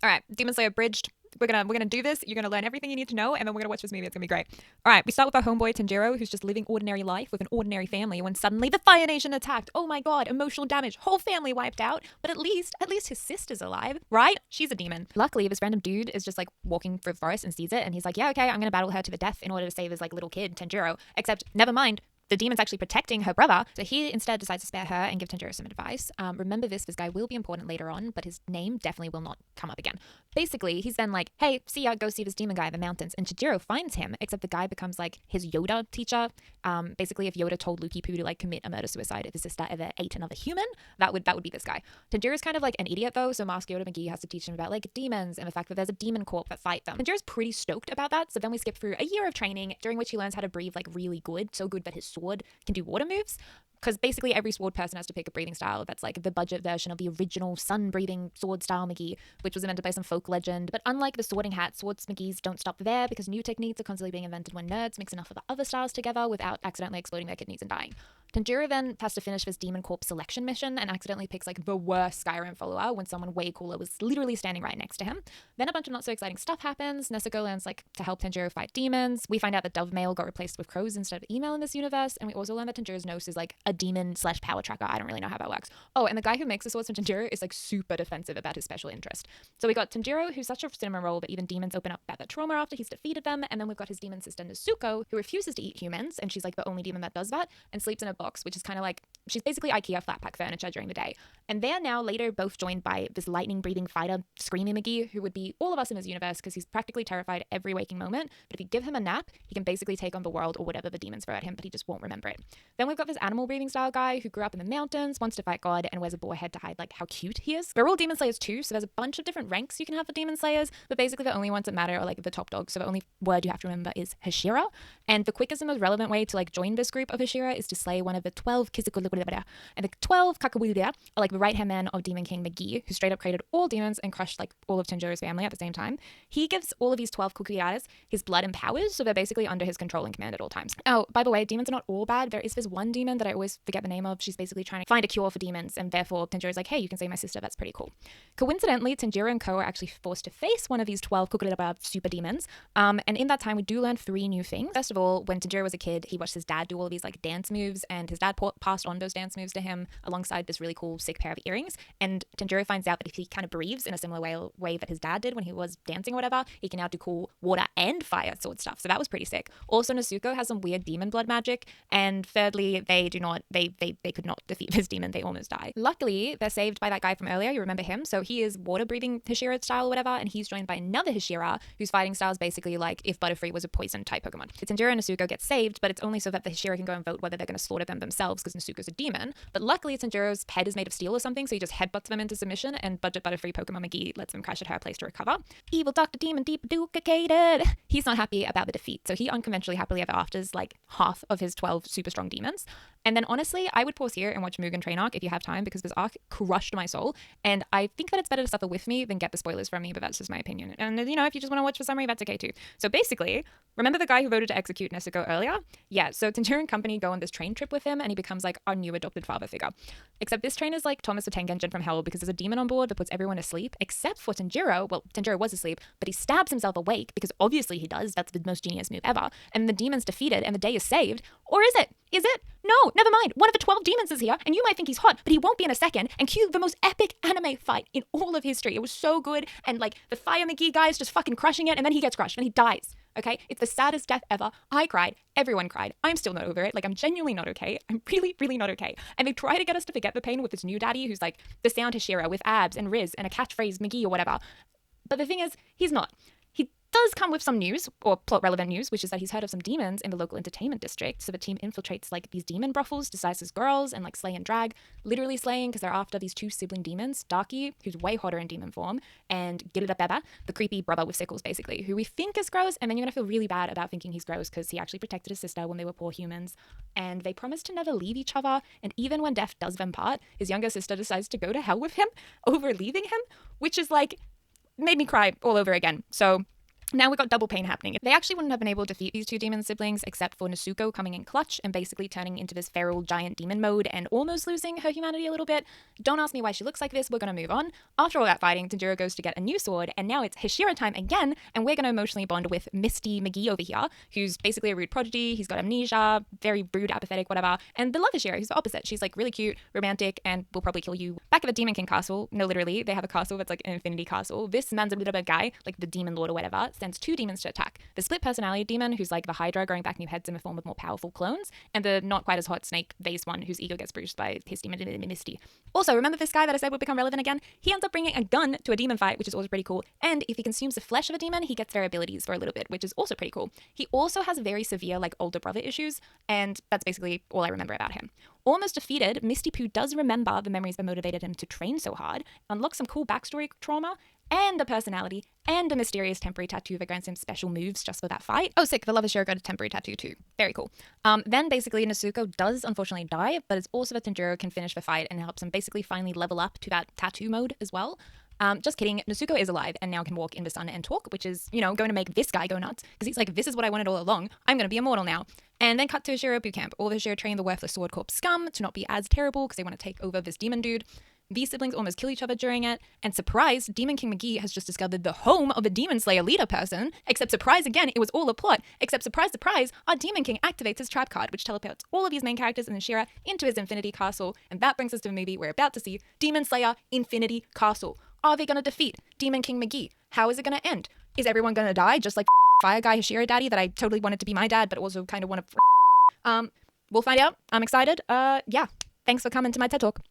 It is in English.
All right, Demon Slayer bridged. We're gonna do this. You're gonna learn everything you need to know, and then we're gonna watch this movie. It's gonna be great. All right, we start with our homeboy Tanjiro, who's just living ordinary life with an ordinary family. When suddenly the Fire Nation attacked. Oh my god, emotional damage, whole family wiped out. But at least his sister's alive, right? She's a demon. Luckily, this random dude is just like walking through the forest and sees it, and he's like, yeah, okay, I'm gonna battle her to the death in order to save his like little kid Tanjiro. Except, never mind, the demon's actually protecting her brother. So he instead decides to spare her and give Tanjiro some advice. Remember this guy will be important later on, but his name definitely will not come up again. Basically, he's then like, hey, see ya, go see this demon guy in the mountains. And Tanjiro finds him, except the guy becomes like his Yoda teacher. Basically, if Yoda told Lucky Poo to like commit a murder-suicide if his sister ever ate another human, that would be this guy. Tanjiro's kind of like an idiot though, so Master Yoda McGee has to teach him about like demons and the fact that there's a demon corp that fight them. Tanjiro's pretty stoked about that, so then we skip through a year of training, during which he learns how to breathe like really good, so good that his sword can do water moves. Because basically every sword person has to pick a breathing style that's like the budget version of the original sun breathing sword style McGee, which was invented by some folk legend. But unlike the sorting hat, swords McGee's don't stop there because new techniques are constantly being invented when nerds mix enough of the other styles together without accidentally exploding their kidneys and dying. Tanjiro then has to finish this Demon Corp selection mission and accidentally picks like the worst Skyrim follower when someone way cooler was literally standing right next to him. Then a bunch of not so exciting stuff happens. Nezuko lands like to help Tanjiro fight demons. We find out that dove mail got replaced with crows instead of email in this universe, and we also learn that Tanjiro's nose is like a demon slash power tracker. I don't really know how that works. Oh, and the guy who makes the swords from Tanjiro is like super defensive about his special interest. So we got Tanjiro, who's such a cinnamon roll, but even demons open up about their trauma after he's defeated them. And then we've got his demon sister Nezuko, who refuses to eat humans, and she's like the only demon that does that, and sleeps in a box, which is kind of like she's basically IKEA flat pack furniture during the day. And they are now later both joined by this lightning breathing fighter, Screaming McGee, who would be all of us in his universe because he's practically terrified every waking moment. But if you give him a nap, he can basically take on the world or whatever the demons throw at him, but he just won't remember it. Then we've got this animal breathing style guy who grew up in the mountains, wants to fight God, and wears a boar head to hide like how cute he is. They're all demon slayers too, so there's a bunch of different ranks you can have for demon slayers, but basically the only ones that matter are like the top dogs. So the only word you have to remember is Hashira. And the quickest and most relevant way to like join this group of Hashira is to slay one of the 12 Kizuku. And the 12 Kakawuria are like the right-hand man of Demon King McGee, who straight up created all demons and crushed like all of Tanjiro's family at the same time. He gives all of these 12 Kukuyaras his blood and powers, so they're basically under his control and command at all times. Oh, by the way, demons are not all bad. There is this one demon that I always forget the name of. She's basically trying to find a cure for demons, and therefore Tanjiro's like, hey, you can save my sister, that's pretty cool. Coincidentally, Tanjiro and Ko are actually forced to face one of these 12 Kukuyaras super demons, and in that time we do learn 3 new things. First of all, when Tanjiro was a kid, he watched his dad do all of these like dance moves, and his dad passed on those dance moves to him alongside this really cool sick pair of earrings. And Tanjiro finds out that if he kind of breathes in a similar way that his dad did when he was dancing or whatever, he can now do cool water and fire sword stuff. So that was pretty sick. Also, Nezuko has some weird demon blood magic. And thirdly, they could not defeat this demon. They almost die. Luckily, they're saved by that guy from earlier. You remember him? So he is water breathing Hashira style or whatever, and he's joined by another Hashira whose fighting style is basically like if Butterfree was a poison type Pokemon. Tanjiro and Nezuko get saved, but it's only so that the Hashira can go and vote whether they're going to slaughter them themselves because Nezuko's a demon. But luckily, Tanjiro's head is made of steel or something, so he just headbutts them into submission, and budget Butterfree Pokemon McGee lets them crash at her place to recover. Evil Dr. Demon deduplicated. He's not happy about the defeat, so he unconventionally happily ever afters like half of his 12 super strong demons. And then honestly, I would pause here and watch Mugen Train arc if you have time, because this arc crushed my soul, and I think that it's better to suffer with me than get the spoilers from me, but that's just my opinion. And you know, if you just want to watch the summary, that's okay too. So basically, remember the guy who voted to execute Nezuko earlier? Yeah, so Tanjiro and company go on this train trip with him, and he becomes like our new adopted father figure. Except this train is like Thomas the Tank Engine from hell, because there's a demon on board that puts everyone to sleep, except for Tanjiro. Well, Tanjiro was asleep, but he stabs himself awake, because obviously he does. That's the most genius move ever. And the demon's defeated, and the day is saved. Or is it? Is it? No, never mind. One of the 12 demons is here, and you might think he's hot, but he won't be in a second. And cue the most epic anime fight in all of history. It was so good, and like the Fire McGee guy is just fucking crushing it, and then he gets crushed, and he dies. Okay? It's the saddest death ever. I cried. Everyone cried. I'm still not over it. Like, I'm genuinely not okay. I'm really, really not okay. And they try to get us to forget the pain with this new daddy who's like the sound Hashira with abs and Riz and a catchphrase McGee or whatever. But the thing is, he's not. He does come with some news, or plot relevant news, which is that he's heard of some demons in the local entertainment district. So the team infiltrates like these demon brothels disguised as girls and like slay and drag, literally slaying because they're after these 2 sibling demons, Darky, who's way hotter in demon form, and Girida Beba, the creepy brother with sickles basically, who we think is gross, and then you're gonna feel really bad about thinking he's gross because he actually protected his sister when they were poor humans, and they promise to never leave each other, and even when death does them part, his younger sister decides to go to hell with him over leaving him, which is like made me cry all over again. So Now we've got double pain happening. They actually wouldn't have been able to defeat these two demon siblings except for Nezuko coming in clutch and basically turning into this feral giant demon mode and almost losing her humanity a little bit. Don't ask me why she looks like this, we're gonna move on. After all that fighting, Tanjiro goes to get a new sword, and now it's Hashira time again, and we're gonna emotionally bond with Misty McGee over here, who's basically a rude prodigy, he's got amnesia, very rude, apathetic, whatever, and the love Hashira, who's the opposite. She's like really cute, romantic, and will probably kill you. Back at the Demon King castle, no literally, they have a castle that's like an infinity castle. This man's a bit of a guy, like the demon lord or whatever, sends two demons to attack. The split personality demon, who's like the Hydra growing back new heads in the form of more powerful clones, and the not quite as hot snake vase one, whose ego gets bruised by his demon Misty. Also, remember this guy that I said would become relevant again? He ends up bringing a gun to a demon fight, which is also pretty cool. And if he consumes the flesh of a demon, he gets their abilities for a little bit, which is also pretty cool. He also has very severe like older brother issues, and that's basically all I remember about him. Almost defeated, Misty Poo does remember the memories that motivated him to train so hard, unlock some cool backstory trauma, and a personality, and a mysterious temporary tattoo that grants him special moves just for that fight. Oh, sick, the Love Hashira got a temporary tattoo too. Very cool. Then basically Nezuko does unfortunately die, but it's also that Tanjiro can finish the fight and helps him basically finally level up to that tattoo mode as well. Just kidding, Nezuko is alive and now can walk in the sun and talk, which is, you know, going to make this guy go nuts, because he's like, this is what I wanted all along, I'm going to be immortal now. And then cut to Hashira boot camp. All the Hashira train the worthless Sword Corp scum to not be as terrible because they want to take over this demon dude. These siblings almost kill each other during it, and surprise, Demon King McGee has just discovered the home of a Demon Slayer leader person, except surprise again, it was all a plot, except surprise, surprise, our Demon King activates his trap card, which teleports all of his main characters in Hashira into his Infinity Castle, and that brings us to the movie we're about to see, Demon Slayer Infinity Castle. Are they going to defeat Demon King McGee? How is it going to end? Is everyone going to die, just like Fire Guy Hashira Daddy that I totally wanted to be my dad, but also kind of want to we'll find out. I'm excited. Yeah, thanks for coming to my TED Talk.